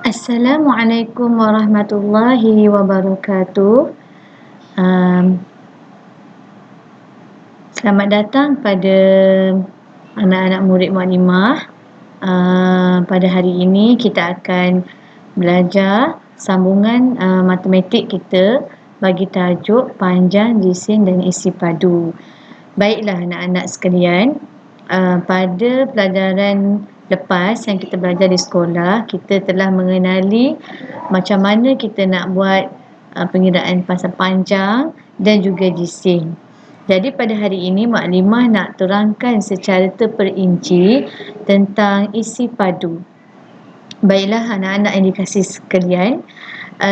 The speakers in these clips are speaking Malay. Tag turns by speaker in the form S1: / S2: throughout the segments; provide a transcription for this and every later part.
S1: Assalamualaikum warahmatullahi wabarakatuh. Um, Selamat datang pada anak-anak murid Mukadimah. Pada hari ini kita akan belajar sambungan matematik kita bagi tajuk panjang, jisim dan isi padu. Baiklah anak-anak sekalian, pada pelajaran lepas yang kita belajar di sekolah, kita telah mengenali macam mana kita nak buat pengiraan pasal panjang dan juga jisim. Jadi pada hari ini Maklimah nak terangkan secara terperinci tentang isi padu. Baiklah anak-anak yang dikasihi sekalian,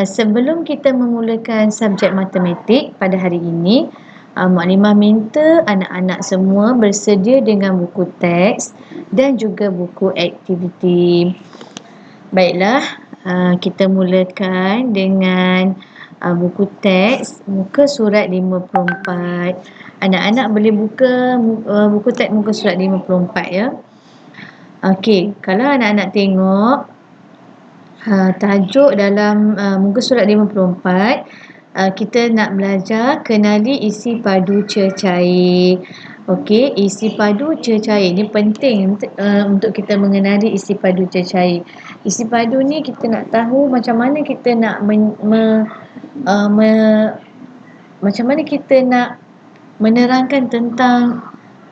S1: sebelum kita memulakan subjek matematik pada hari ini, Maklimah minta anak-anak semua bersedia dengan buku teks dan juga buku aktiviti. Baiklah, kita mulakan dengan buku teks muka surat 54. Anak-anak boleh buka buku teks muka surat 54 ya. Okey, kalau anak-anak tengok tajuk dalam muka surat 54, kita nak belajar kenali isi padu cecair. Okey, isi padu cecair ni penting untuk kita mengenali isi padu cecair. Isi padu ni kita nak tahu macam mana kita nak macam mana kita nak menerangkan tentang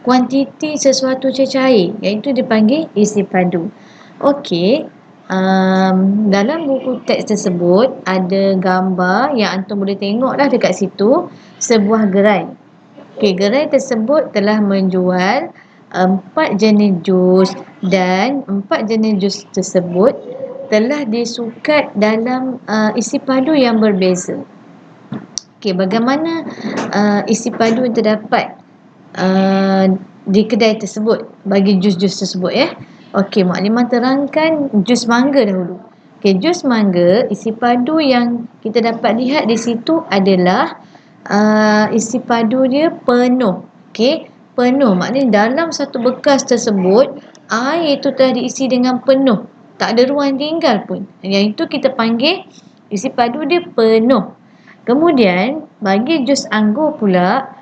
S1: kuantiti sesuatu cecair, iaitu dipanggil isi padu. Okey, dalam buku teks tersebut ada gambar yang antum boleh tengoklah dekat situ, sebuah gerai. Okey, gerai tersebut telah menjual 4 jenis jus dan 4 jenis jus tersebut telah disukat dalam isi padu yang berbeza. Okey, bagaimana isi padu yang terdapat di kedai tersebut bagi jus-jus tersebut ya. Okey, Maklimah terangkan jus mangga dahulu. Okey, jus mangga, isi padu yang kita dapat lihat di situ adalah isi padu dia penuh. Okey, penuh maknanya dalam satu bekas tersebut air itu telah diisi dengan penuh, tak ada ruang tinggal pun. Yang itu kita panggil isi padu dia penuh. Kemudian bagi jus anggur pula,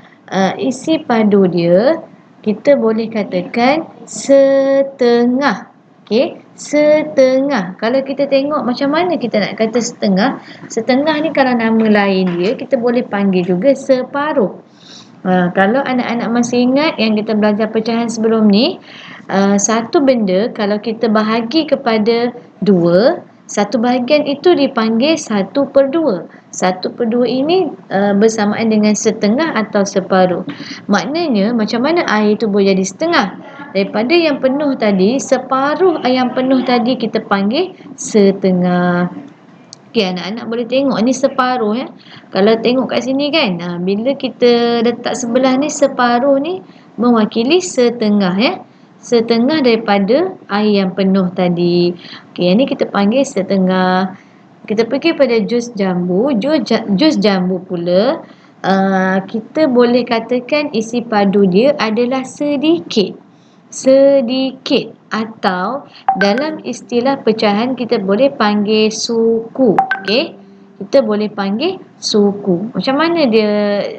S1: isi padu dia kita boleh katakan setengah. Okey, setengah. Kalau kita tengok macam mana kita nak kata setengah, setengah ni kalau nama lain dia kita boleh panggil juga separuh. Kalau anak-anak masih ingat yang kita belajar pecahan sebelum ni, satu benda kalau kita bahagi kepada 2, satu bahagian itu dipanggil 1/2. 1/2 ini bersamaan dengan setengah atau separuh. Maknanya macam mana air itu boleh jadi setengah? Daripada yang penuh tadi, separuh yang penuh tadi kita panggil setengah. Okey, anak-anak boleh tengok ni separuh ya. Kalau tengok kat sini kan, bila kita letak sebelah ni, separuh ni mewakili setengah ya. Setengah daripada air yang penuh tadi. Okey, yang ni kita panggil setengah. Kita pergi pada jus jambu. Jus jambu pula, kita boleh katakan isi padu dia adalah sedikit. Sedikit, atau dalam istilah pecahan kita boleh panggil suku. Okey, kita boleh panggil suku. Macam mana dia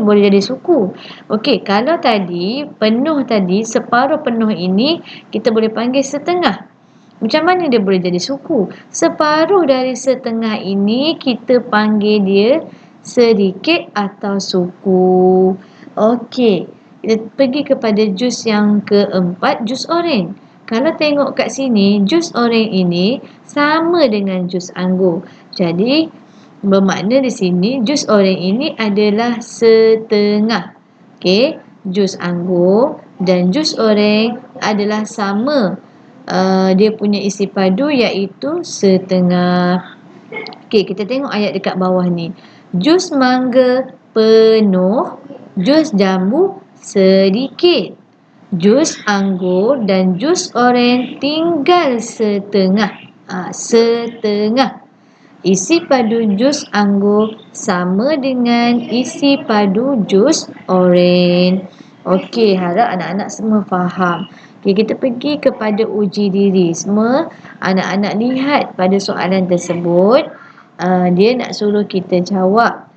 S1: boleh jadi suku? Okey, kalau tadi penuh tadi, separuh penuh ini kita boleh panggil setengah. Macam mana dia boleh jadi suku? Separuh dari setengah ini kita panggil dia sedikit atau suku. Okey, kita pergi kepada jus yang keempat, jus oranye. Kalau tengok kat sini, jus oranye ini sama dengan jus anggur. Jadi, bermakna di sini jus oranye ini adalah setengah. Okey, jus anggur dan jus oranye adalah sama. Dia punya isi padu iaitu setengah. Okey, kita tengok ayat dekat bawah ni. Jus mangga penuh, jus jambu sedikit. Jus anggur dan jus oranye tinggal setengah. Setengah. Isi padu jus anggur sama dengan isi padu jus oranye. Okey, harap anak-anak semua faham. Okay, kita pergi kepada uji diri. Semua anak-anak lihat pada soalan tersebut. Dia nak suruh kita jawab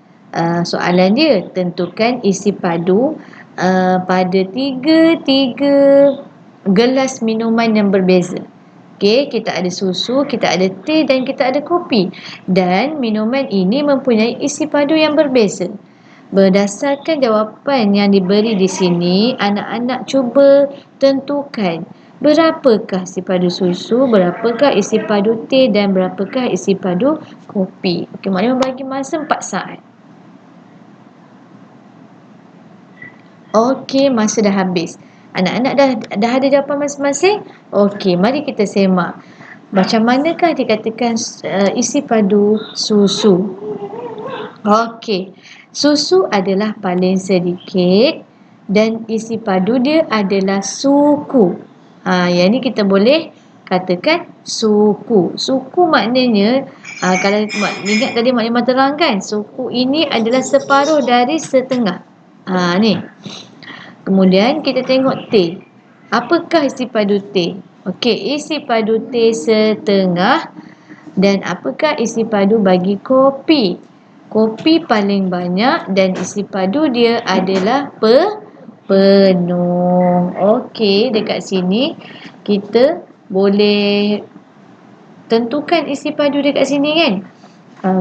S1: soalan dia. Tentukan isi padu pada tiga gelas minuman yang berbeza. Okey, kita ada susu, kita ada teh dan kita ada kopi. Dan minuman ini mempunyai isi padu yang berbeza. Berdasarkan jawapan yang diberi di sini, anak-anak cuba tentukan berapakah isi padu susu, berapakah isi padu teh dan berapakah isi padu kopi. Okey, maknanya bagi masa 4 saat. Okey, masa dah habis. Anak-anak dah ada jawapan masing-masing? Okey, mari kita semak. Macam manakah dikatakan isi padu susu? Okey, susu adalah paling sedikit dan isi padu dia adalah suku. Yang ni kita boleh katakan suku. Suku maknanya, kalau ingat tadi maknanya terang kan? Suku ini adalah separuh dari setengah. Ni. Kemudian kita tengok teh. Apakah isi padu teh? Okey, isi padu teh setengah. Dan apakah isi padu bagi kopi? Kopi paling banyak dan isi padu dia adalah penuh. Okey, dekat sini kita boleh tentukan isi padu dekat sini kan?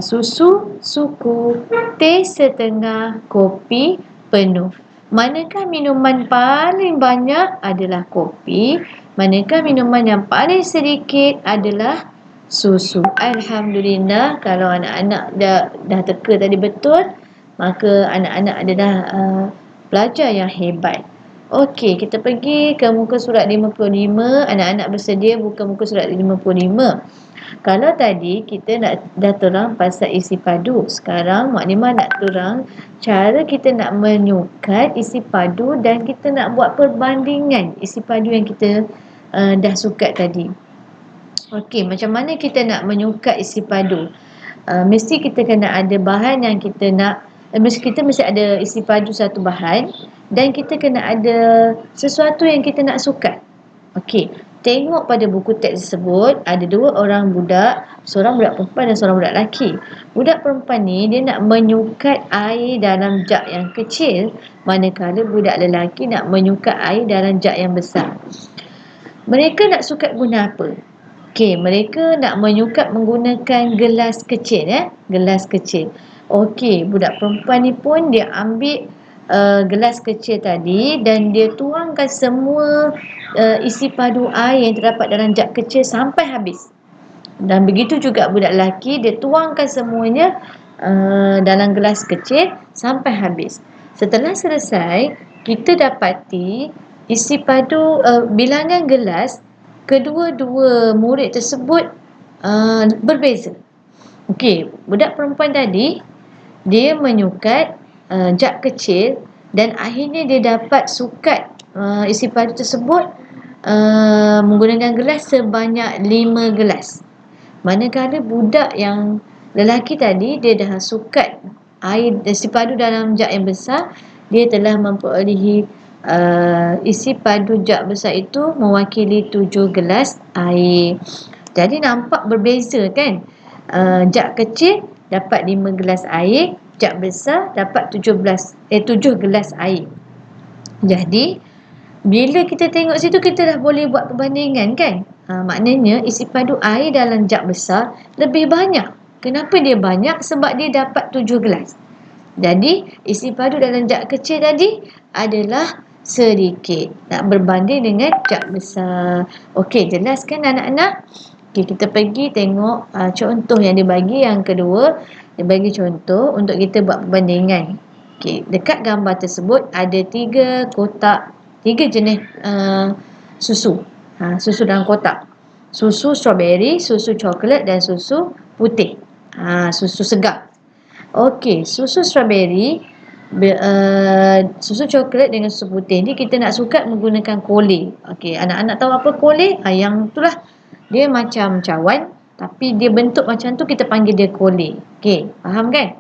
S1: Susu, suku, teh setengah, kopi penuh. Manakah minuman paling banyak adalah kopi, manakah minuman yang paling sedikit adalah susu. Alhamdulillah, kalau anak-anak dah teka tadi betul, maka anak-anak adalah pelajar yang hebat. Okey, kita pergi ke muka surat 55. Anak-anak bersedia buka muka surat 55. Kalau tadi kita dah terang pasal isi padu, sekarang Mak Nimah nak terang cara kita nak menyukat isi padu dan kita nak buat perbandingan isi padu yang kita dah sukat tadi. Okey, macam mana kita nak menyukat isi padu? Mesti kita kena ada bahan yang kita nak, kita mesti ada isi padu satu bahan dan kita kena ada sesuatu yang kita nak sukat. Okey, tengok pada buku teks tersebut, ada dua orang budak, seorang budak perempuan dan seorang budak lelaki. Budak perempuan ni dia nak menyukat air dalam jug yang kecil, manakala budak lelaki nak menyukat air dalam jug yang besar. Mereka nak sukat guna apa? Okey, mereka nak menyukat menggunakan gelas kecil, gelas kecil. Okey, budak perempuan ni pun dia ambil gelas kecil tadi dan dia tuangkan semua isi padu air yang terdapat dalam jug kecil sampai habis. Dan begitu juga budak lelaki, dia tuangkan semuanya dalam gelas kecil sampai habis. Setelah selesai, kita dapati isi padu bilangan gelas kedua-dua murid tersebut berbeza. Okey, budak perempuan tadi dia menyukat jug kecil dan akhirnya dia dapat sukat isi padu tersebut menggunakan gelas sebanyak 5 gelas. Manakala budak yang lelaki tadi dia dah sukat air isi padu dalam jug yang besar, dia telah memperolehi isi padu jug besar itu mewakili 7 gelas air. Jadi nampak berbeza kan? Jug kecil dapat 5 gelas air, jug besar dapat 7 gelas air. Jadi bila kita tengok situ, kita dah boleh buat perbandingan kan? Maknanya isi padu air dalam jug besar lebih banyak. Kenapa dia banyak? Sebab dia dapat 7 gelas. Jadi isi padu dalam jug kecil tadi adalah sedikit nak berbanding dengan jug besar. Okey, jelas kan anak-anak? Okey, kita pergi tengok contoh yang dia bagi yang kedua. Dia bagi contoh untuk kita buat perbandingan. Okey, dekat gambar tersebut ada 3 kotak, 3 jenis susu. Susu dalam kotak. Susu strawberry, susu coklat dan susu putih. Susu segar. Okey, susu strawberry, susu coklat dengan susu putih ni kita nak sukat menggunakan kolej. Okey, anak-anak tahu apa kolej? Yang itulah, dia macam cawan tapi dia bentuk macam tu, kita panggil dia kolej. Okey, faham kan?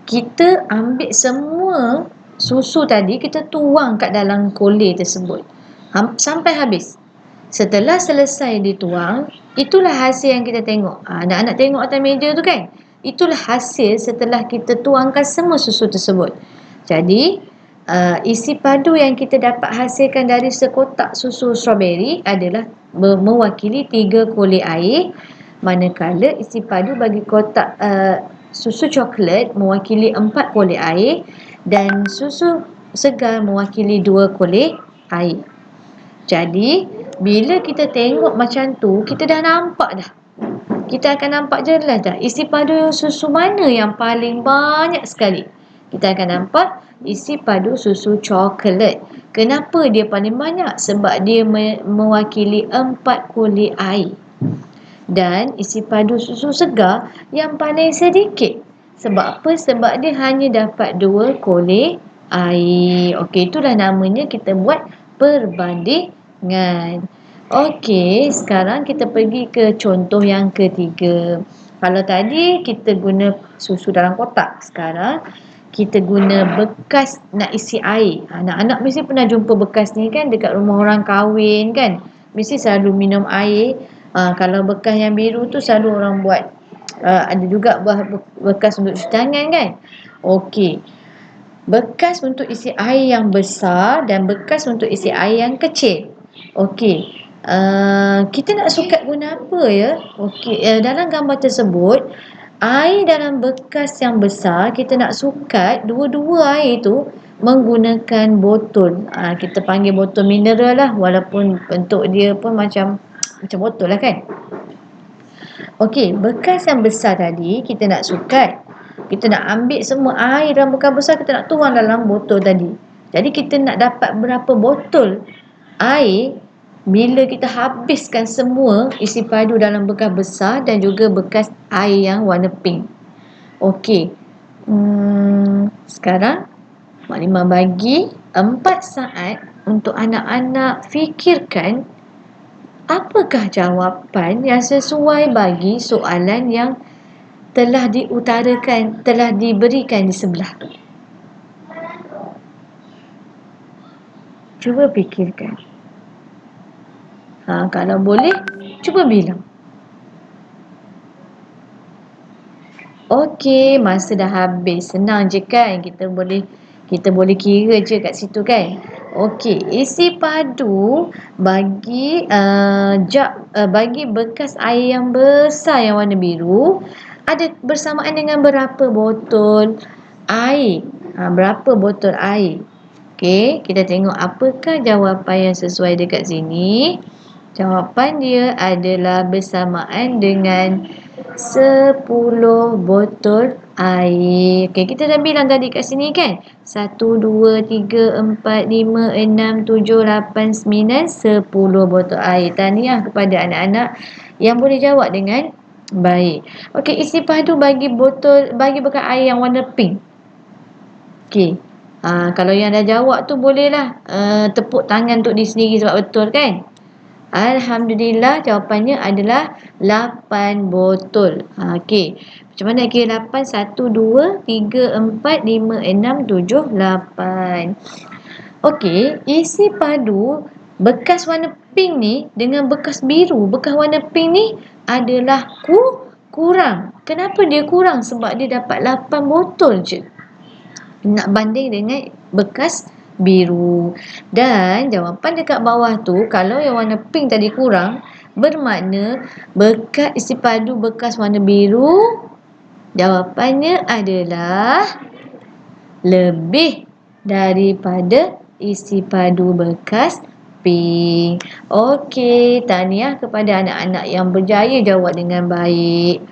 S1: Kita ambil semua susu tadi, kita tuang kat dalam kolej tersebut. sampai habis. Setelah selesai dituang, itulah hasil yang kita tengok. Anak-anak tengok atas meja tu kan? Itulah hasil setelah kita tuangkan semua susu tersebut. Jadi, isi padu yang kita dapat hasilkan dari sekotak susu strawberry adalah mewakili 3 kolej air, manakala isi padu bagi kotak susu coklat mewakili 4 kolej air dan susu segar mewakili 2 kolej air. Jadi, bila kita tengok macam tu, kita dah nampak dah. Kita akan nampak jelas dah isi padu susu mana yang paling banyak sekali. Kita akan nampak isi padu susu coklat. Kenapa dia paling banyak? Sebab dia mewakili 4 kolej air. Dan isi padu susu segar yang paling sedikit. Sebab apa? Sebab dia hanya dapat 2 kolej air. Okey, itulah namanya kita buat perbandingan. Okey, sekarang kita pergi ke contoh yang ketiga. Kalau tadi kita guna susu dalam kotak, sekarang kita guna bekas nak isi air. Anak-anak mesti pernah jumpa bekas ni kan dekat rumah orang kahwin kan. Mesti selalu minum air. Kalau bekas yang biru tu selalu orang buat. Ada juga bekas untuk cuci tangan kan. Okey. Bekas untuk isi air yang besar dan bekas untuk isi air yang kecil. Okey. Kita nak sukat guna apa ya? Okey, dalam gambar tersebut, air dalam bekas yang besar, kita nak sukat dua-dua air tu menggunakan botol. Kita panggil botol mineral lah, walaupun bentuk dia pun macam botol lah kan. Okey, bekas yang besar tadi kita nak sukat. Kita nak ambil semua air dalam bekas besar, kita nak tuang dalam botol tadi. Jadi kita nak dapat berapa botol air bila kita habiskan semua isi padu dalam bekas besar dan juga bekas air yang warna pink. Okey. Sekarang Mak Limah bagi 4 saat untuk anak-anak fikirkan apakah jawapan yang sesuai bagi soalan yang telah diutarakan, telah diberikan di sebelah tu. Cuba fikirkan. Kalau boleh, cuba bilang. Okey, masa dah habis. Senang je kan? Kita boleh kira je kat situ kan? Okey, isi padu bagi bagi bekas air yang besar yang warna biru ada bersamaan dengan berapa botol air? Berapa botol air? Okey, kita tengok apakah jawapan yang sesuai dekat sini. Jawapan dia adalah bersamaan dengan 10 botol air. Okey, kita dah bilang tadi kat sini kan? 1, 2, 3, 4, 5, 6, 7, 8, 9, 10 botol air. Tahniah kepada anak-anak yang boleh jawab dengan baik. Okey, isi padu bagi bekas air yang warna pink. Okey. Kalau yang dah jawab tu bolehlah tepuk tangan untuk diri sendiri sebab betul kan? Alhamdulillah, jawapannya adalah 8 botol. Okey. Macam mana nak kira 8? 1, 2, 3, 4, 5, 6, 7, 8. Okey, isi padu bekas warna pink ni dengan bekas biru. Bekas warna pink ni adalah kurang. Kenapa dia kurang? Sebab dia dapat 8 botol je. Nak banding dengan bekas biru. Dan jawapan dekat bawah tu, kalau yang warna pink tadi kurang, bermakna bekas isi padu bekas warna biru, jawapannya adalah lebih daripada isi padu bekas pink. Okey, tahniah kepada anak-anak yang berjaya jawab dengan baik.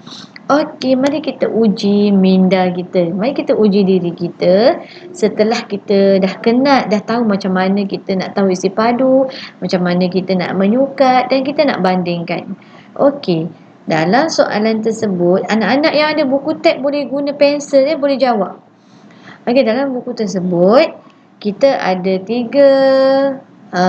S1: Okey, mari kita uji minda kita. Mari kita uji diri kita. Setelah kita dah kenal, dah tahu macam mana kita nak tahu isi padu, macam mana kita nak menyukat dan kita nak bandingkan. Okey, dalam soalan tersebut, anak-anak yang ada buku tab boleh guna pensel, boleh jawab. Okey, dalam buku tersebut, kita ada 3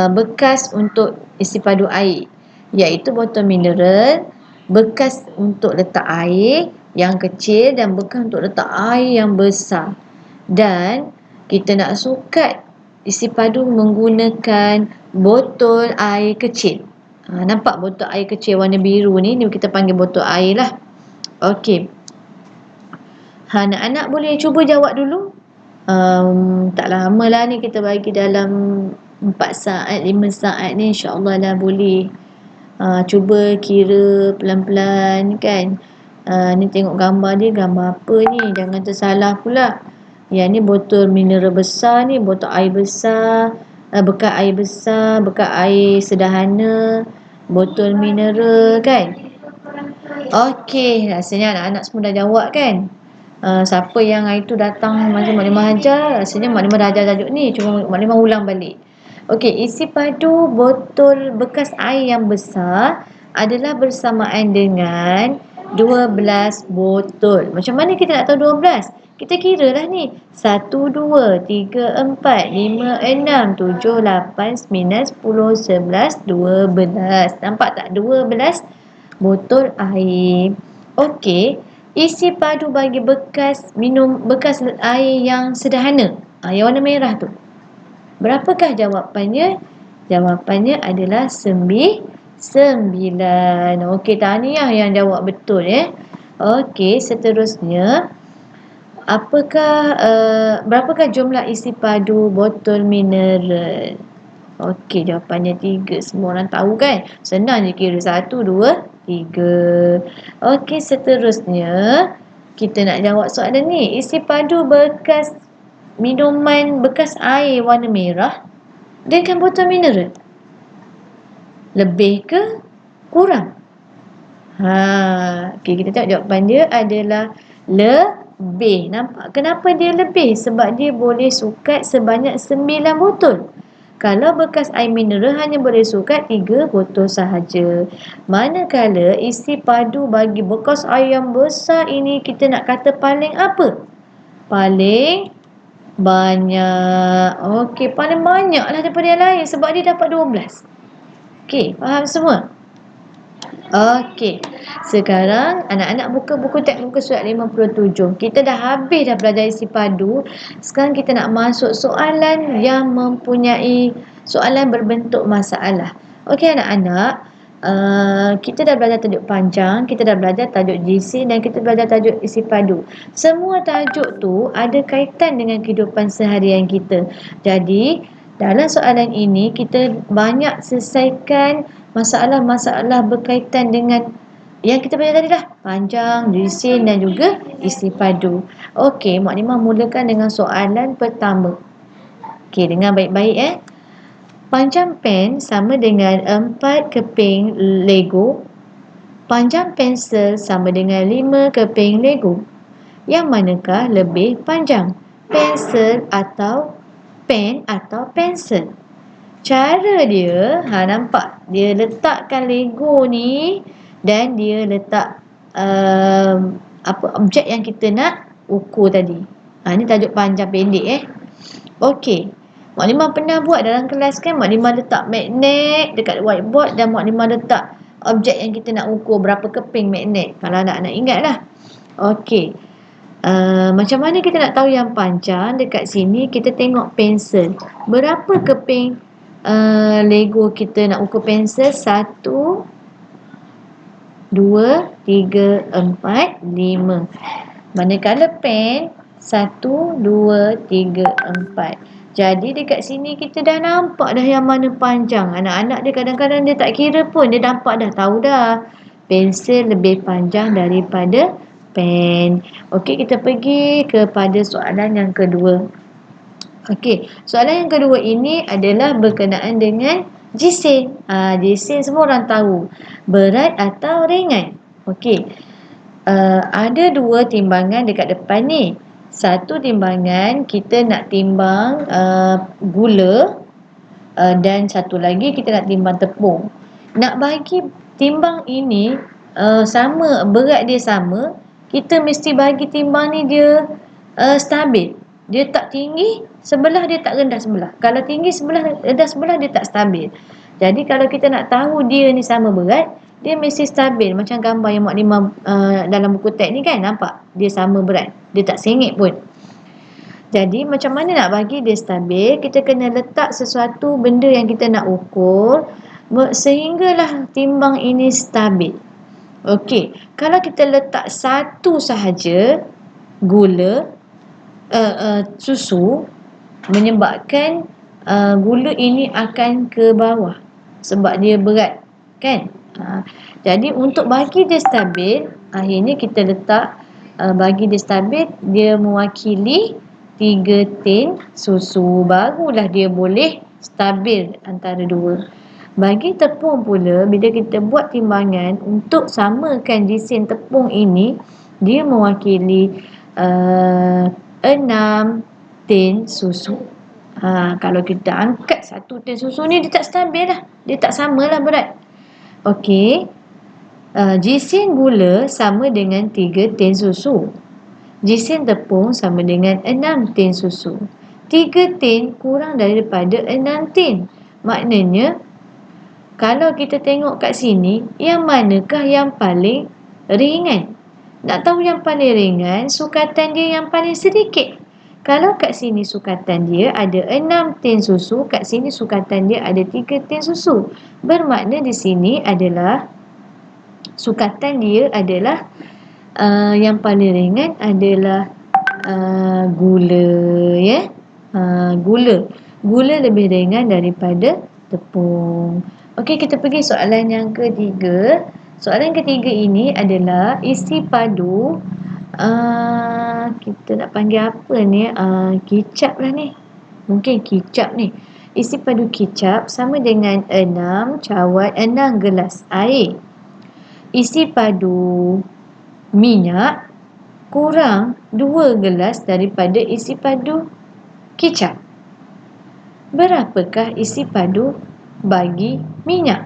S1: bekas untuk isi padu air, iaitu botol mineral, bekas untuk letak air yang kecil dan bekas untuk letak air yang besar. Dan kita nak sukat isi padu menggunakan botol air kecil. Nampak botol air kecil warna biru ni kita panggil botol air lah. Okey. Anak-anak boleh cuba jawab dulu. Tak lama lah ni, kita bagi dalam 4 saat, 5 saat ni, insyaAllah lah boleh. Cuba kira pelan-pelan kan. Ni tengok gambar dia, gambar apa ni, jangan tersalah pula. Yang ni botol mineral besar ni, botol air besar, bekas air besar, bekas air sederhana, botol mineral kan. Okey, rasanya anak-anak semua dah jawab kan. Siapa yang hari tu datang masa Mak Limah ajar, rasanya Mak Limah dah ajar tajuk ni, cuma Mak Limah ulang balik. Okey, isi padu botol bekas air yang besar adalah bersamaan dengan 12 botol. Macam mana kita nak tahu 12? Kita kira lah ni. 1, 2, 3, 4, 5, 6, 7, 8, 9, 10, 11, 12. Nampak tak? 12 botol air. Okey, isi padu bagi bekas air yang sederhana, yang warna merah tu. Berapakah jawapannya? Jawapannya adalah 9. Okey, tahniah yang jawab betul ya. Okey, seterusnya, berapakah jumlah isi padu botol mineral? Okey, jawapannya 3. Semua orang tahu kan? Senang je kira. 1, 2, 3. Okey, seterusnya kita nak jawab soalan ni. Isi padu bekas minuman bekas air warna merah dengan botol mineral, lebih ke kurang? Okey, kita tengok jawapan dia adalah lebih. Nampak? Kenapa dia lebih? Sebab dia boleh sukat sebanyak 9 botol. Kalau bekas air mineral hanya boleh sukat 3 botol sahaja. Manakala isi padu bagi bekas air yang besar ini, kita nak kata paling apa? Paling banyak. Okey, paling banyak lah daripada yang lain sebab dia dapat 12. Okey, faham semua? Okey, sekarang anak-anak buka buku teks muka surat 57. Kita dah habis dah belajar isi padu. Sekarang kita nak masuk soalan yang mempunyai soalan berbentuk masalah. Okey anak-anak, kita dah belajar tajuk panjang, kita dah belajar tajuk GC dan kita belajar tajuk isi padu. Semua tajuk tu ada kaitan dengan kehidupan seharian kita. Jadi dalam soalan ini kita banyak selesaikan masalah-masalah berkaitan dengan yang kita belajar tadi dah, panjang, lesen dan juga isi padu. Okey, Mak Limah mulakan dengan soalan pertama. Okey, dengar baik-baik Panjang pen sama dengan 4 keping Lego. Panjang pensel sama dengan 5 keping Lego. Yang manakah lebih panjang? Pensel atau pen atau pensel? Cara dia, nampak? Dia letakkan Lego ni dan dia letak objek yang kita nak ukur tadi. Ni tajuk panjang pendek Okey. Mak Limah pernah buat dalam kelas kan, Mak Limah letak magnet dekat whiteboard dan Mak Limah letak objek yang kita nak ukur berapa keping magnet. Kalau anak-anak ingat lah. Okey. Macam mana kita nak tahu yang panjang? Dekat sini kita tengok pensel. Berapa keping Lego kita nak ukur pensel? 1, 2, 3, 4, 5. Manakala pen 1, 2, 3, 4. Jadi dekat sini kita dah nampak dah yang mana panjang. Anak-anak dia kadang-kadang dia tak kira pun, dia nampak dah, tahu dah. Pensel lebih panjang daripada pen. Okey, kita pergi kepada soalan yang kedua. Okey, soalan yang kedua ini adalah berkenaan dengan jisim. Jisim semua orang tahu. Berat atau ringan. Okey. Ada 2 timbangan dekat depan ni. Satu timbangan kita nak timbang gula dan satu lagi kita nak timbang tepung. Nak bagi timbang ini sama, berat dia sama, kita mesti bagi timbang ni dia stabil. Dia tak tinggi sebelah, dia tak rendah sebelah. Kalau tinggi sebelah, rendah sebelah, dia tak stabil. Jadi kalau kita nak tahu dia ni sama berat, dia mesti stabil. Macam gambar yang Mak Limah dalam buku teks ni kan, nampak? Dia sama berat. Dia tak sengit pun. Jadi macam mana nak bagi dia stabil? Kita kena letak sesuatu benda yang kita nak ukur sehinggalah timbang ini stabil. Okey, kalau kita letak satu sahaja gula susu, menyebabkan gula ini akan ke bawah sebab dia berat, kan? Jadi untuk bagi dia stabil, akhirnya kita letak bagi dia stabil, dia mewakili 3 tin susu, barulah dia boleh stabil antara dua. Bagi tepung pula, bila kita buat timbangan untuk samakan jisim tepung ini, dia mewakili 6 tin susu. Kalau kita angkat 1 tin susu ni, dia tak stabil lah. Dia tak samalah berat. Okey. Jisim gula sama dengan 3 tin susu. Jisim tepung sama dengan 6 tin susu. 3 tin kurang daripada 6 tin. Maknanya, kalau kita tengok kat sini, yang manakah yang paling ringan? Nak tahu yang paling ringan, sukatan dia yang paling sedikit. Kalau kat sini sukatan dia ada 6 tin susu, kat sini sukatan dia ada 3 tin susu. Bermakna di sini adalah sukatan dia adalah yang paling ringan adalah gula, ya. Gula lebih ringan daripada tepung. Okey, kita pergi soalan yang ketiga. Soalan ketiga ini adalah isi padu. Kita nak panggil apa ni? Kicap lah ni. Mungkin kicap ni. Isi padu kicap sama dengan 6 gelas air. Isi padu minyak kurang 2 gelas daripada isi padu kicap. Berapakah isi padu bagi minyak?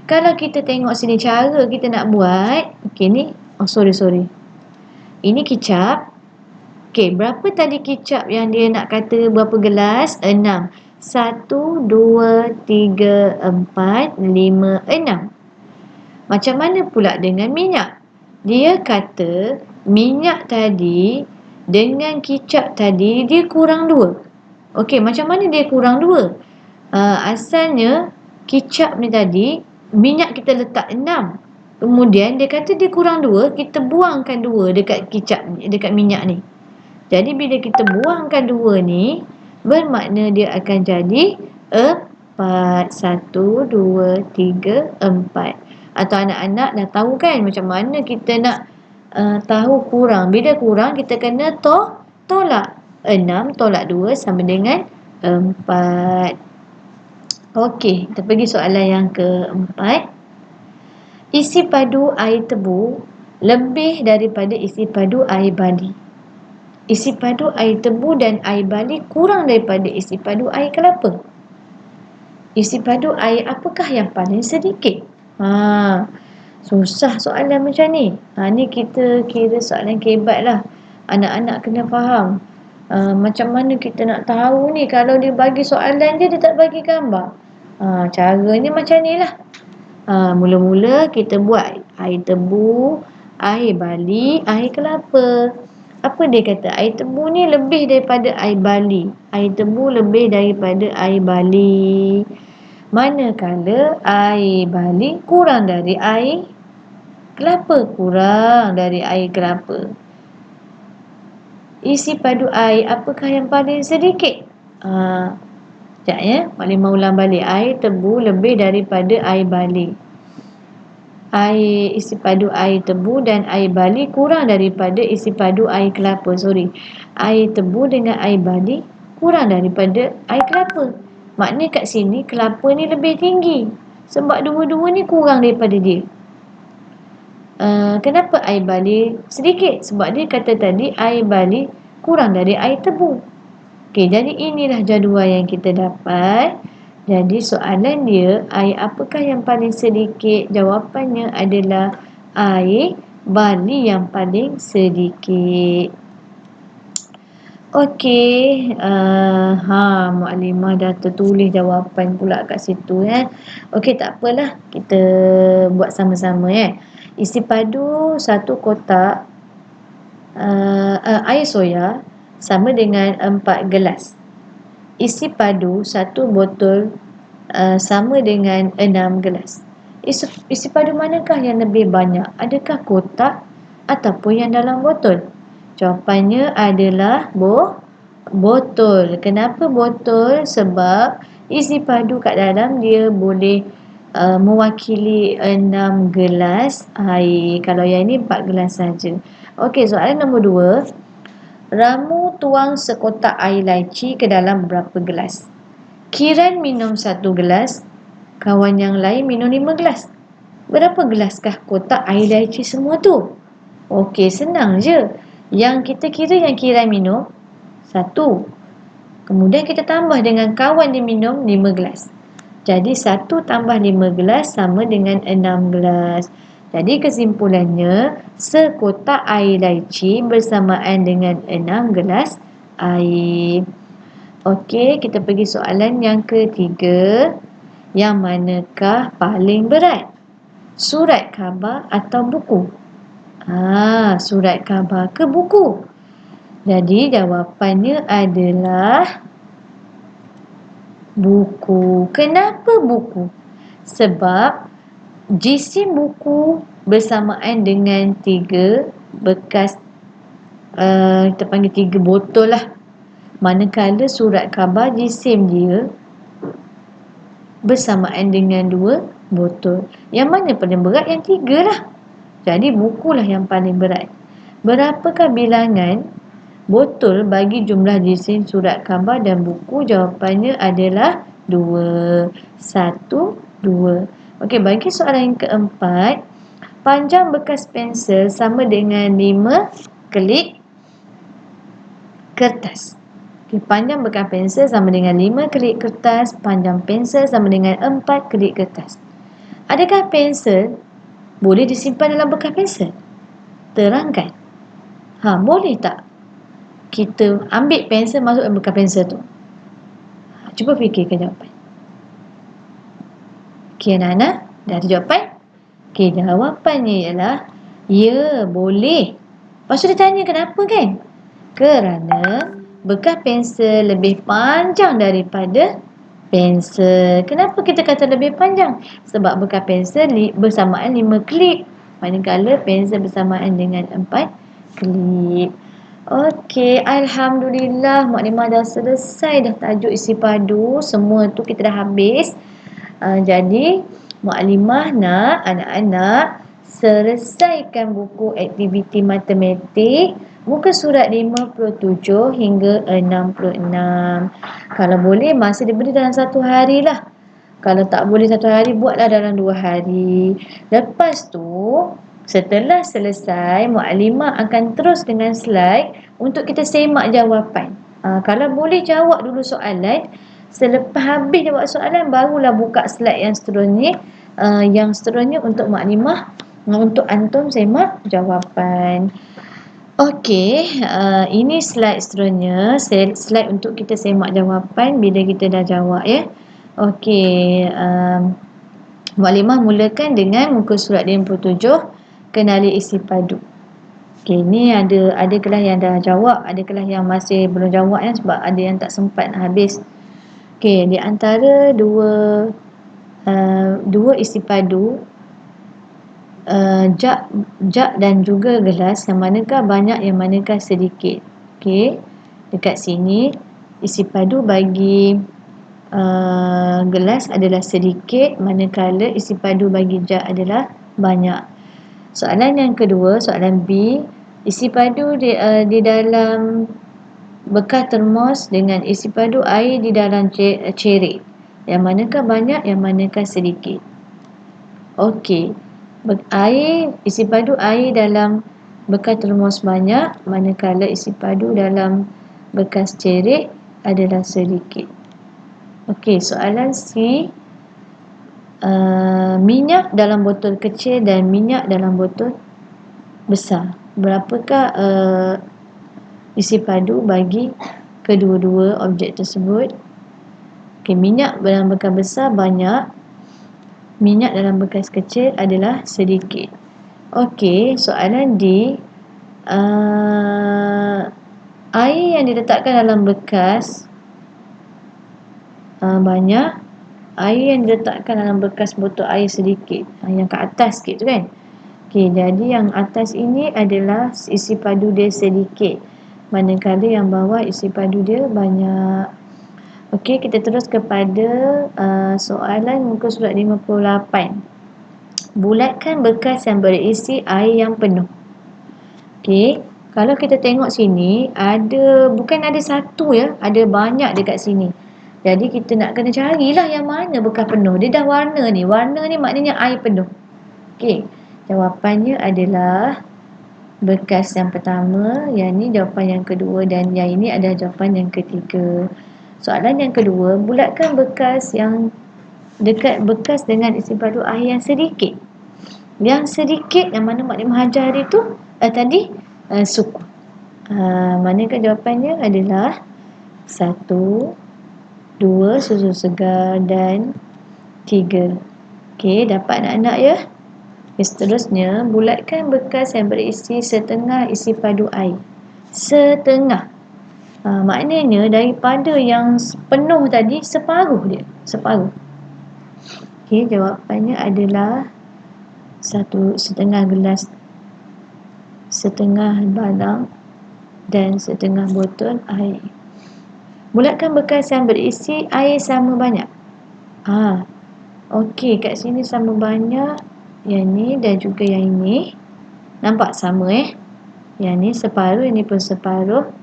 S1: Kalau kita tengok sini cara kita nak buat. Okey ni. Sorry. Ini kicap. Okey, berapa tadi kicap yang dia nak kata berapa gelas? 6. 1, 2, 3, 4, 5, 6. Macam mana pula dengan minyak? Dia kata minyak tadi dengan kicap tadi dia kurang 2. Okey, macam mana dia kurang 2? Asalnya kicap ni tadi, minyak kita letak 6. Kemudian dia kata dia kurang 2, kita buangkan 2 dekat kicap ni, dekat minyak ni. Jadi bila kita buangkan 2 ni, bermakna dia akan jadi 4. 1, 2, 3, 4. Atau anak-anak dah tahu kan macam mana kita nak tahu kurang. Bila kurang kita kena tolak. 6 tolak 2 sama dengan 4. Okey, kita pergi soalan yang keempat. Isi padu air tebu lebih daripada isi padu air bali. Isi padu air tebu dan air bali kurang daripada isi padu air kelapa. Isi padu air apakah yang paling sedikit? Susah soalan macam ni. Ni kita kira soalan kebat lah. Anak-anak kena faham. Macam mana kita nak tahu ni kalau dia bagi soalan dia tak bagi gambar. Caranya macam ni lah. Mula-mula kita buat air tebu, air bali, air kelapa. Apa dia kata? Air tebu ni lebih daripada air bali. Air tebu lebih daripada air bali. Manakala air bali kurang dari air kelapa. Kurang dari air kelapa. Isi padu air apakah yang paling sedikit? Sekejap ya. Maklimah ulang balik. Air tebu lebih daripada air bali. Isi padu air tebu dan air bali kurang daripada isi padu air kelapa. Air tebu dengan air bali kurang daripada air kelapa. Maknanya kat sini kelapa ni lebih tinggi. Sebab dua-dua ni kurang daripada dia. Kenapa air bali sedikit? Sebab dia kata tadi air bali kurang dari air tebu. Okey, jadi inilah jadual yang kita dapat. Jadi soalan dia, air apakah yang paling sedikit? Jawapannya adalah air bali yang paling sedikit. Okey, Mukadimah dah tertulis jawapan pula kat situ Okey, tak apalah. Kita buat sama-sama Isi padu 1 kotak air soya sama dengan 4 gelas. Isi padu 1 botol sama dengan 6 gelas. Isi padu manakah yang lebih banyak? Adakah kotak ataupun yang dalam botol? Jawapannya adalah botol. Kenapa botol? Sebab isi padu kat dalam dia boleh mewakili 6 gelas air. Kalau yang ini 4 gelas saja. Okey, soalan nombor 2. Ramu tuang sekotak air laici ke dalam berapa gelas? Kiran minum 1 gelas, kawan yang lain minum 5 gelas. Berapa gelaskah kotak air laici semua tu? Okey, senang je. Yang kita kira yang Kiran minum 1. Kemudian kita tambah dengan kawan dia minum 5 gelas. Jadi 1 tambah 5 gelas sama dengan 6 gelas. Jadi kesimpulannya, sekotak air laici bersamaan dengan 6 gelas air. Okey, kita pergi soalan yang ketiga. Yang manakah paling berat? Surat khabar atau buku? Surat khabar ke buku? Jadi jawapannya adalah buku. Kenapa buku? Sebab jisim buku bersamaan dengan 3 bekas kita panggil 3 botol lah. Manakala surat khabar jisim dia bersamaan dengan 2 botol. Yang mana paling berat? Yang 3 lah. Jadi bukulah yang paling berat. Berapakah bilangan botol bagi jumlah jisim surat khabar dan buku? Jawapannya adalah 2. 1, 2. Okey, bagi soalan yang keempat. Panjang bekas pensel sama dengan 5 kelip kertas. Panjang bekas pensel sama dengan 5 kelip kertas. Panjang pensel sama dengan 4 kelip kertas. Adakah pensel boleh disimpan dalam bekas pensel? Terangkan. Boleh tak kita ambil pensel masuk dalam bekas pensel tu? Cuba fikirkan jawapan. Okey, anak-anak, dah ada jawapan? Okey, jawapannya ialah ya, boleh. Lepas tu dia tanya kenapa kan? Kerana bekas pensel lebih panjang daripada pensel. Kenapa kita kata lebih panjang? Sebab bekas pensel bersamaan 5 klip. Manakala pensel bersamaan dengan 4 klip. Okey, alhamdulillah Mak Limah dah selesai dah tajuk isi padu. Semua tu kita dah habis. Jadi Mak Limah nak anak-anak selesaikan buku aktiviti matematik muka surat 57 hingga 66. Kalau boleh masih diberi dalam 1 hari lah. Kalau tak boleh 1 hari, buatlah dalam 2 hari. Lepas tu, setelah selesai, Mu'allimah akan terus dengan slide untuk kita semak jawapan. Kalau boleh jawab dulu soalan. Selepas habis jawab soalan, barulah buka slide yang seterusnya. Yang seterusnya untuk Mu'allimah, untuk antum semak jawapan. Okey, ini slide seterusnya. Slide untuk kita semak jawapan bila kita dah jawab ya. Okey, Mu'allimah mulakan dengan muka surat 57, kenali isi padu. Okey, ni ada kelas yang dah jawab, ada kelas yang masih belum jawab ya, sebab ada yang tak sempat nak habis. Okey, di antara dua isi padu, jak dan juga gelas, yang manakah banyak, yang manakah sedikit? Okey, dekat sini isi padu bagi gelas adalah sedikit, manakala isi padu bagi jak adalah banyak. Soalan yang kedua, soalan B, isi padu di dalam bekas termos dengan isi padu air di dalam cerik. Yang manakah banyak, yang manakah sedikit? Okey, isi padu air dalam bekas termos banyak, manakala isi padu dalam bekas cerik adalah sedikit. Okey, soalan C, minyak dalam botol kecil dan minyak dalam botol besar. Berapakah isi padu bagi kedua-dua objek tersebut? Okey, minyak dalam bekas besar banyak, minyak dalam bekas kecil adalah sedikit. Okey, soalan D, Air yang diletakkan dalam bekas banyak, air yang diletakkan dalam bekas botol air sedikit. Yang ke atas sikit tu kan. Okey, jadi yang atas ini adalah isi padu dia sedikit. Manakala yang bawah isi padu dia banyak. Okey, kita terus kepada soalan muka surat 58. Bulatkan bekas yang berisi air yang penuh. Okey, kalau kita tengok sini, bukan ada satu ya, ada banyak dekat sini. Jadi kita nak kena carilah yang mana bekas penuh. Dia dah warna ni. Warna ni maknanya air penuh. Okey, jawapannya adalah bekas yang pertama, yang ni jawapan yang kedua dan yang ini adalah jawapan yang ketiga. Soalan yang kedua, bulatkan bekas yang dekat bekas dengan isi padu air yang sedikit. Yang sedikit yang mana Mak Lim Hajar itu tadi suku. Manakah jawapannya adalah 1, 2 susu segar dan 3. Okey, dapat anak-anak ya? Seterusnya, bulatkan bekas yang berisi setengah isi padu air. Setengah. Maknanya daripada yang penuh tadi, separuh dia. Separuh. Okey, jawapannya adalah 1/2 gelas, setengah balang dan setengah botol air. Bulatkan bekas yang berisi air sama banyak. Okey, kat sini sama banyak. Yang ni dan juga yang ini. Nampak sama Yang ni separuh, yang ni pun separuh.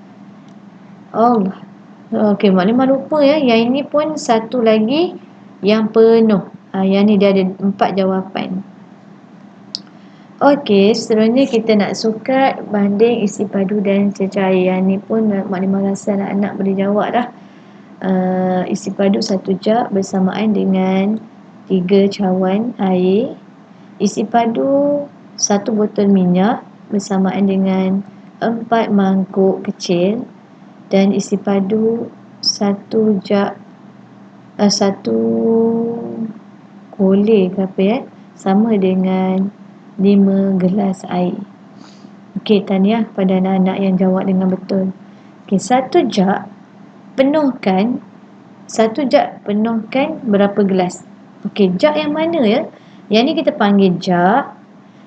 S1: Okey, Mak Lim lupa ya. Yang ini pun satu lagi yang penuh. Yang ni dia ada 4 jawapan. Okey, seterusnya kita nak sukat banding isi padu dan cecair. Yang ni pun Mak Lim rasa anak-anak boleh jawab dah. Isi padu 1 jug bersamaan dengan 3 cawan air. Isi padu 1 botol minyak bersamaan dengan 4 mangkuk kecil. Dan isi padu 1 jug 1 kolej ke apa sama dengan 5 gelas air. Okey, tahniah pada anak-anak yang jawab dengan betul. Okey, 1 jug penuhkan berapa gelas? Okey, jug yang mana ya? Yang ni kita panggil jug,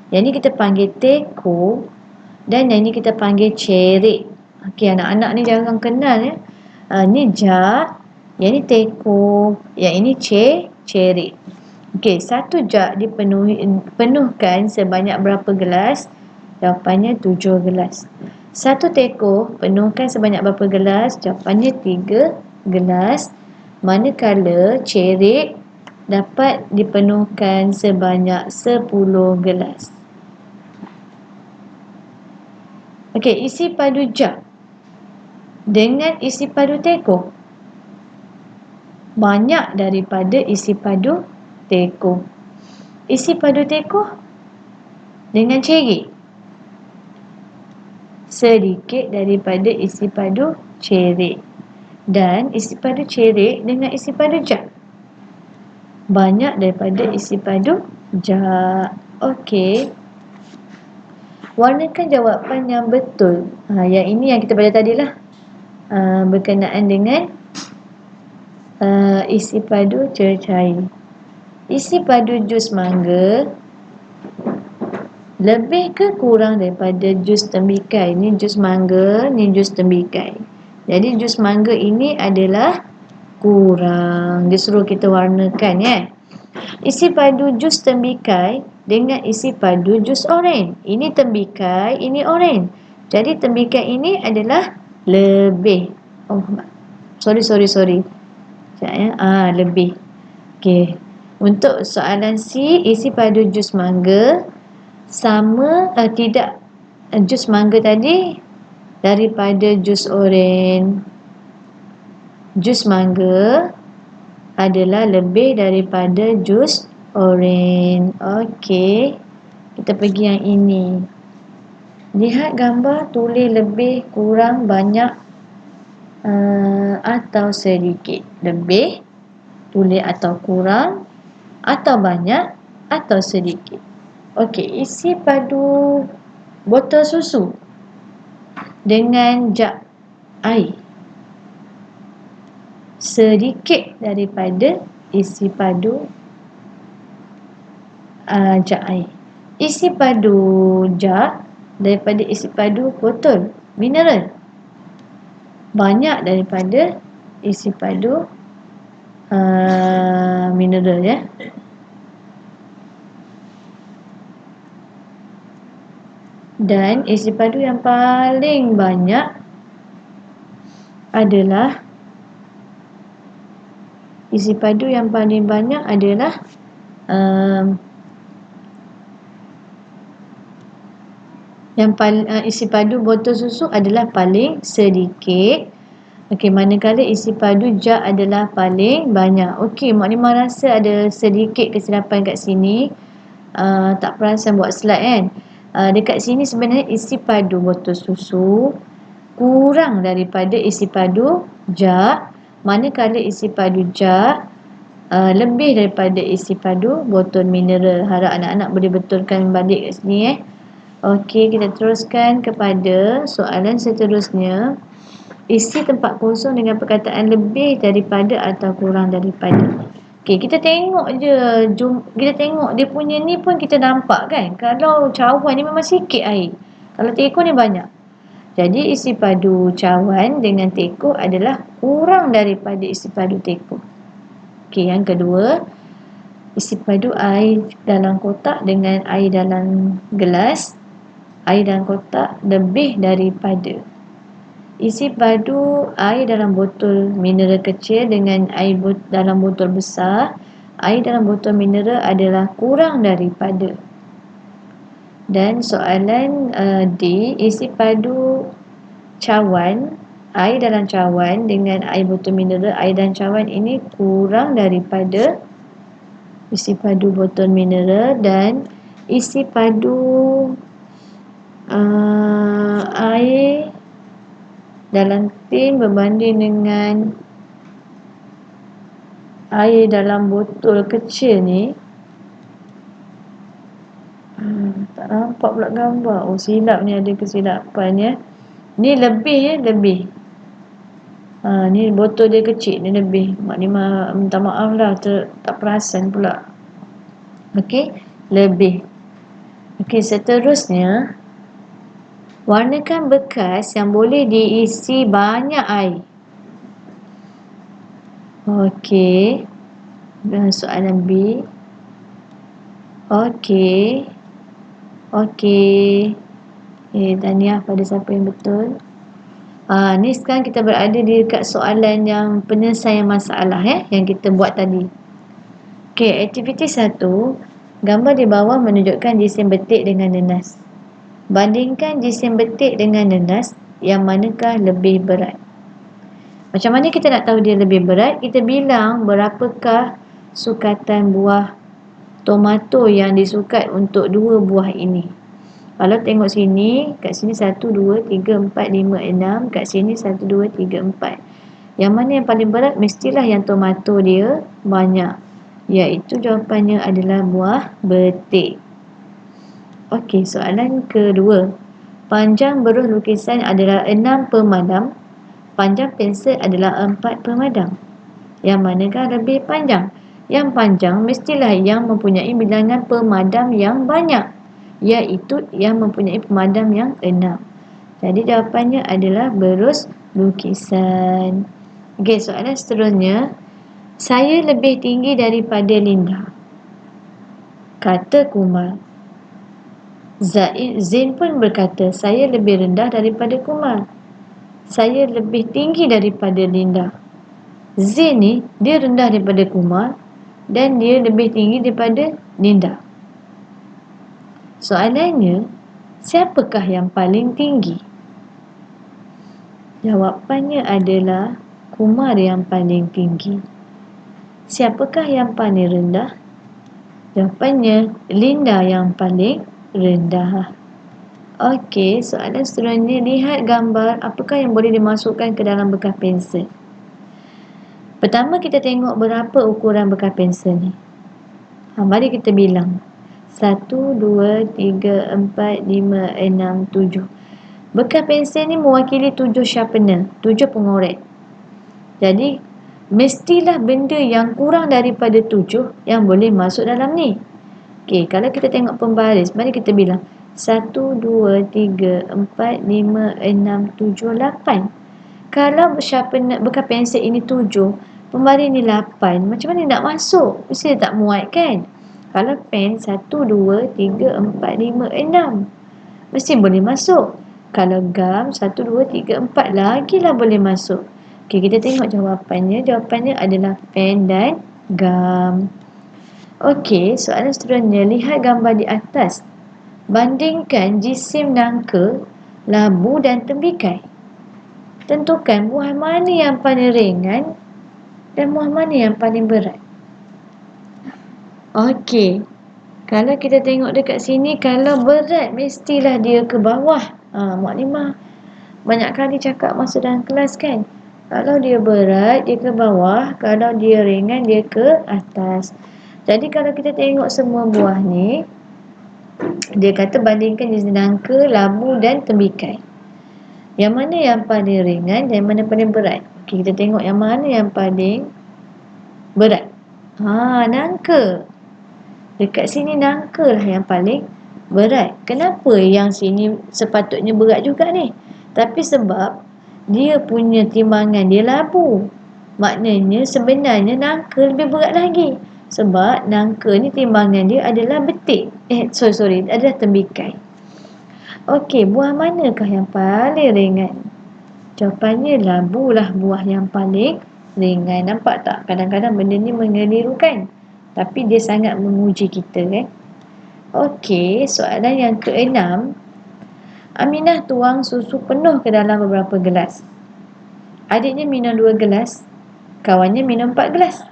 S1: yang ni kita panggil teko dan yang ni kita panggil cerik. Okey, anak-anak ni jarang kenal ya. Ni jug, yang ni teko, yang ini cerik. Okey, 1 jug penuhkan sebanyak berapa gelas? Jawapannya 7 gelas. 1 teko penuhkan sebanyak berapa gelas? Jawapannya 3 gelas. Manakala cerik dapat dipenuhkan sebanyak 10 gelas. Okey, isi padu jug dengan isi padu teko banyak daripada isi padu teko. Isi padu teko dengan cerik sedikit daripada isi padu cerik. Dan isi padu cerik dengan isi padu jug banyak daripada isi padu jug. Okey, warnakan jawapan yang betul. Yang ini yang kita baca tadilah, berkenaan dengan isi padu cecair. Isi padu jus mangga lebih ke kurang daripada jus tembikai. Ni jus mangga, ni jus tembikai. Jadi jus mangga ini adalah kurang. Dia suruh kita warnakan Isi padu jus tembikai dengan isi padu jus oren. Ini tembikai, ini oren. Jadi tembikai ini adalah lebih. Sorry. Sekejap lebih. Okey. Untuk soalan C, isi padu jus mangga sama tidak jus mangga tadi daripada jus oren. Jus mangga adalah lebih daripada jus oren. Okey, kita pergi yang ini. Lihat gambar, tulis lebih, kurang, banyak atau sedikit. Lebih, tulis atau kurang, atau banyak, atau sedikit. Okey, isi padu botol susu dengan jug air. Sedikit daripada isi padu jak air. Isi padu jak daripada isi padu botol mineral. Banyak daripada isi padu mineral ya. Dan isi padu yang paling banyak adalah isi padu yang paling banyak adalah isi padu botol susu adalah paling sedikit. Okey, manakala isi padu jak adalah paling banyak. Okey, Mak Limah rasa ada sedikit kesilapan kat sini. Tak perasan buat slide kan. Dekat sini sebenarnya isi padu botol susu kurang daripada isi padu jak, manakala isi padu jak lebih daripada isi padu botol mineral. Harap anak-anak boleh betulkan balik kat sini Okey, kita teruskan kepada soalan seterusnya. Isi tempat kosong dengan perkataan lebih daripada atau kurang daripada. Okey, kita tengok je. Kita tengok dia punya ni pun kita nampak kan. Kalau cawan ni memang sikit air. Kalau teko ni banyak. Jadi isi padu cawan dengan teko adalah kurang daripada isi padu teko. Okey, yang kedua. Isi padu air dalam kotak dengan air dalam gelas. Air dalam kotak lebih daripada. Isi padu air dalam botol mineral kecil dengan air dalam botol besar. Air dalam botol mineral adalah kurang daripada. Dan soalan D, isi padu cawan, air dalam cawan dengan air botol mineral, air dalam cawan ini kurang daripada isi padu botol mineral. Dan isi padu air dalam tin berbanding dengan air dalam botol kecil ni. Tak nampak pula gambar. Oh, silap ni, ada kesilapan ya. Ni lebih lebih. Ni botol dia kecil, ni lebih. Mak Limah minta maaf lah, tak perasan pula. Okey, lebih. Okey, seterusnya. Warnakan bekas yang boleh diisi banyak air. Okey. Soalan B. Okey. Tahniah pada siapa yang betul. Ni sekarang kita berada di dekat soalan yang penyelesaian masalah yang kita buat tadi. Okey, aktiviti 1. Gambar di bawah menunjukkan jisim betik dengan nenas. Bandingkan jisim betik dengan nenas, yang manakah lebih berat? Macam mana kita nak tahu dia lebih berat? Kita bilang berapakah sukatan buah tomato yang disukat untuk 2 buah ini. Kalau tengok sini, kat sini 1, 2, 3, 4, 5, 6. Kat sini 1, 2, 3, 4. Yang mana yang paling berat? Mestilah yang tomato dia banyak. Iaitu jawapannya adalah buah betik. Okey, soalan kedua. Panjang beruh lukisan adalah 6 pemadam. Panjang pensel adalah 4 pemadam. Yang manakah lebih panjang? Yang panjang mestilah yang mempunyai bilangan pemadam yang banyak. Iaitu yang mempunyai pemadam yang 6. Jadi jawapannya adalah berus lukisan. Okey, soalan seterusnya. Saya lebih tinggi daripada Linda, kata Kumar. Zain pun berkata, saya lebih rendah daripada Kumar. Saya lebih tinggi daripada Linda. Zain ni, dia rendah daripada Kumar dan dia lebih tinggi daripada Linda. Soalannya, siapakah yang paling tinggi? Jawapannya adalah Kumar yang paling tinggi. Siapakah yang paling rendah? Jawapannya, Linda yang paling rendah. Okey, soalan seterusnya, lihat gambar apakah yang boleh dimasukkan ke dalam bekas pensel. Pertama kita tengok berapa ukuran bekas pensel ni. Mari kita bilang. 1, 2, 3, 4, 5, 6, 7. Bekas pensel ni mewakili 7 sharpener, 7 pengoret. Jadi mestilah benda yang kurang daripada 7 yang boleh masuk dalam ni. Okey, kalau kita tengok pembaris, mari kita bilang 1, 2, 3, 4, 5, 6, 7, 8. Kalau sharpener bekas pensel ini 7, pembaris ni 8, macam mana nak masuk? Mesti tak muat kan? Kalau pen 1, 2, 3, 4, 5, 6, mesti boleh masuk. Kalau gam 1, 2, 3, 4 lagilah boleh masuk. Okey, kita tengok jawapannya. Jawapannya adalah pen dan gam. Okey, soalan seterusnya. Lihat gambar di atas. Bandingkan jisim nangka, labu dan tembikai. Tentukan buah mana yang paling ringan dan buah mana yang paling berat. Okey, kalau kita tengok dekat sini, kalau berat mestilah dia ke bawah. Maklimah banyak kali cakap masa dalam kelas kan. Kalau dia berat, dia ke bawah. Kalau dia ringan, dia ke atas. Jadi kalau kita tengok semua buah ni, dia kata bandingkan jenis nangka, labu dan tembikai. Yang mana yang paling ringan dan mana paling berat? Okay, kita tengok yang mana yang paling berat. Nangka. Dekat sini nangka lah yang paling berat. Kenapa yang sini sepatutnya berat juga ni? Tapi sebab dia punya timbangan dia labu. Maknanya sebenarnya nangka lebih berat lagi. Sebab nangka ni timbangan dia adalah betik. Adalah tembikai. Okey, buah manakah yang paling ringan? Jawapannya labu lah buah yang paling ringan. Nampak tak? Kadang-kadang benda ni mengelirukan. Tapi dia sangat menguji kita Okey, soalan yang ke-6. Aminah tuang susu penuh ke dalam beberapa gelas. Adiknya minum 2 gelas, kawannya minum 4 gelas.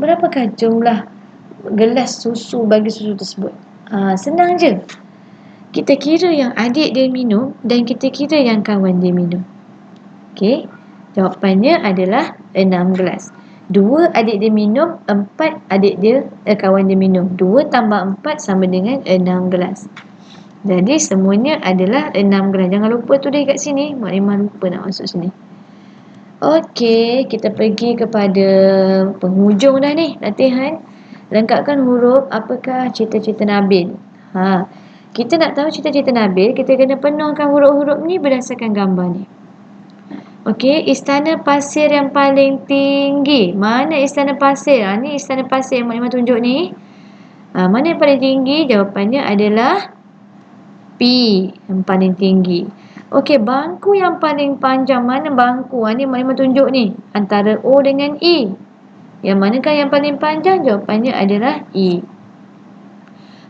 S1: Berapakah jumlah gelas susu bagi susu tersebut? Senang je. Kita kira yang adik dia minum dan kita kira yang kawan dia minum. Okey, jawapannya adalah 6 gelas. 2 adik dia minum, 4 kawan dia minum. 2 tambah 4 sama dengan 6 gelas. Jadi semuanya adalah 6 gelas. Jangan lupa tu dia kat sini. Maklimah lupa nak masuk sini. Okey, kita pergi kepada penghujung dah ni latihan. Lengkapkan huruf. Apakah cita-cita Nabil? Kita nak tahu cita-cita Nabil, kita kena penuhkan huruf-huruf ni berdasarkan gambar ni. Okey, istana pasir yang paling tinggi. Mana istana pasir? Ni istana pasir yang maklimah tunjuk ni. Mana yang paling tinggi? Jawapannya adalah P, yang paling tinggi. Okey, bangku yang paling panjang. Mana bangku? Ni maklimah tunjuk ni. Antara O dengan E. Yang manakah yang paling panjang? Jawapannya adalah E.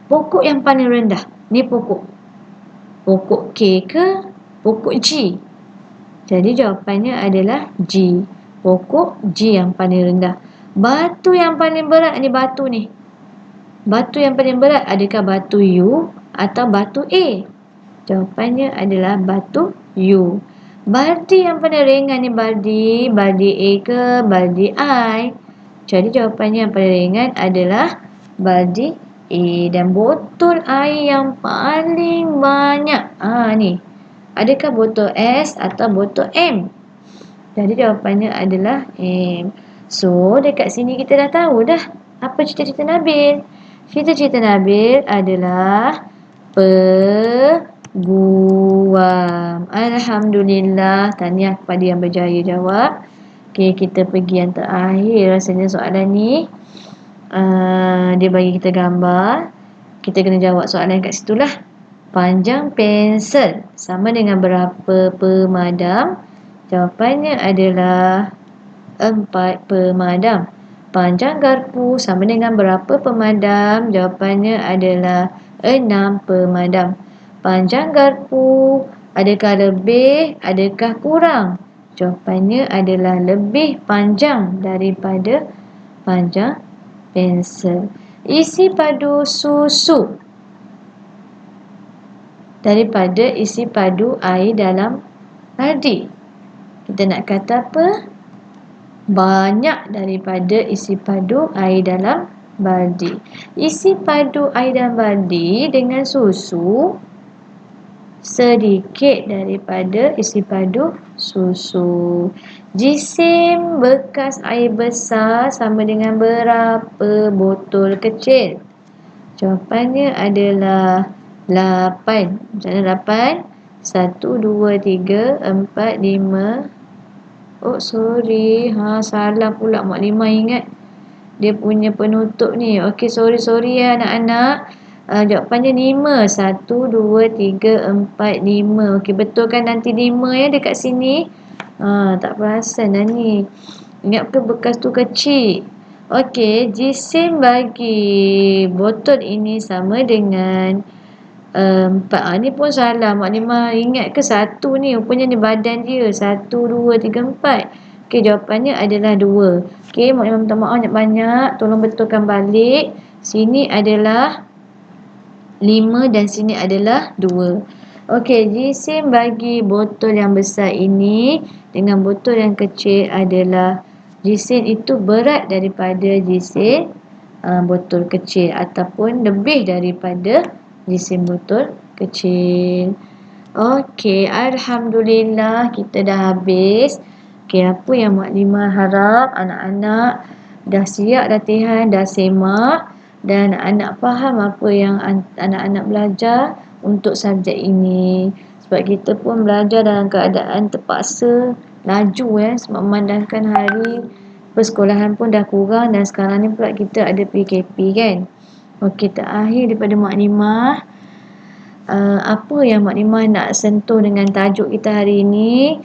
S1: Pokok yang paling rendah. Ni pokok. Pokok K ke pokok G? Jadi jawapannya adalah G. Pokok G yang paling rendah. Batu yang paling berat. Ni batu ni. Batu yang paling berat adakah batu U atau batu A? Jawapannya adalah batu U. Baldi yang paling ringan ni baldi. Baldi A ke baldi I? Jadi jawapannya yang paling ringan adalah baldi A. Dan botol air yang paling banyak. Ni. Adakah botol S atau botol M? Jadi jawapannya adalah M. So, dekat sini kita dah tahu dah apa cita-cita Nabil. Cita-cita Nabil adalah peguam. Alhamdulillah, tahniah kepada yang berjaya jawab. Okey, kita pergi yang terakhir rasanya soalan ni. Dia bagi kita gambar. Kita kena jawab soalan kat situlah. Panjang pensel sama dengan berapa pemadam? Jawapannya adalah 4 pemadam. Panjang garpu sama dengan berapa pemadam? Jawapannya adalah 6 pemadam. Panjang garpu adakah lebih, adakah kurang? Jawapannya adalah lebih panjang daripada panjang pensel. Isi padu susu daripada isi padu air dalam baldi. Kita nak kata apa? Banyak daripada isi padu air dalam baldi. Isi padu air dalam baldi dengan susu sedikit daripada isi padu susu. Jisim bekas air besar sama dengan berapa botol kecil? Jawapannya adalah 8. Macam mana 8? 1, 2, 3, 4, 5. Oh, sorry. Salah pula. Mak Limah ingat dia punya penutup ni. Okey, sorry ya anak-anak. Jawapannya 5. 1, 2, 3, 4, 5. Okey, betul kan nanti 5 ya dekat sini? Tak perasan dah ni. Ingat ke bekas tu kecil? Okey, jisim bagi botol ini sama dengan 4. Ni pun salah. Mak Limah ingat ke 1 ni? Rupanya ni badan dia. 1, 2, 3, 4. Okey, jawapannya adalah 2. Okey, Mak Limah minta maaf banyak-banyak. Tolong betulkan balik. Sini adalah 5 dan sini adalah 2. Okey, jisim bagi botol yang besar ini dengan botol yang kecil adalah jisim itu berat daripada jisim botol kecil ataupun lebih daripada jisim botol kecil. Okey, alhamdulillah kita dah habis. Okey, apa yang Mak Limah harap anak-anak dah siap latihan, dah semak dan anak faham apa yang anak-anak belajar untuk subjek ini. Sebab kita pun belajar dalam keadaan terpaksa laju sebab memandangkan hari persekolahan pun dah kurang dan sekarang ni pula kita ada PKP kan. Okey, terakhir daripada Mak Limah, apa yang Mak Limah nak sentuh dengan tajuk kita hari ini?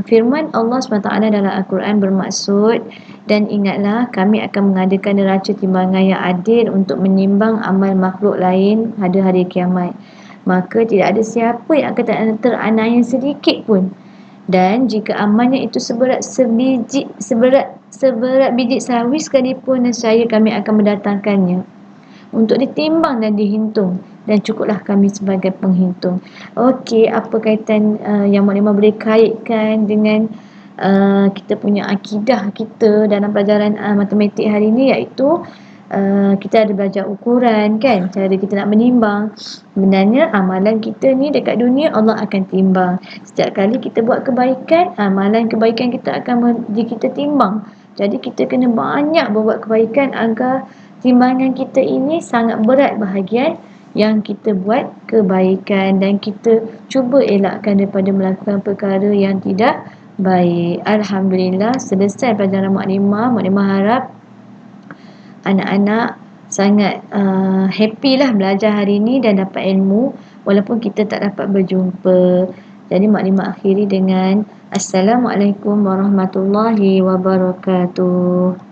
S1: Firman Allah SWT dalam Al-Quran bermaksud, dan ingatlah kami akan mengadakan neraca timbangan yang adil untuk menimbang amal makhluk lain pada hari kiamat. Maka tidak ada siapa yang akan teraniaya sedikit pun. Dan jika amalnya itu seberat biji sawi sekalipun, nescaya kami akan mendatangkannya untuk ditimbang dan dihitung, dan cukuplah kami sebagai penghitung. Okey, apa kaitan yang Mak Limah boleh kaitkan dengan kita punya akidah kita dalam pelajaran matematik hari ini, iaitu kita ada belajar ukuran kan, cara kita nak menimbang. Sebenarnya amalan kita ni dekat dunia Allah akan timbang. Setiap kali kita buat kebaikan, amalan kebaikan kita akan kita timbang. Jadi kita kena banyak berbuat kebaikan agar timbangan kita ini sangat berat bahagian yang kita buat kebaikan, dan kita cuba elakkan daripada melakukan perkara yang tidak baik. Alhamdulillah, selesai pelajaran Mak Limah. Mak Limah harap anak-anak sangat happy lah belajar hari ini dan dapat ilmu walaupun kita tak dapat berjumpa. Jadi Mak Limah akhiri dengan Assalamualaikum warahmatullahi wabarakatuh.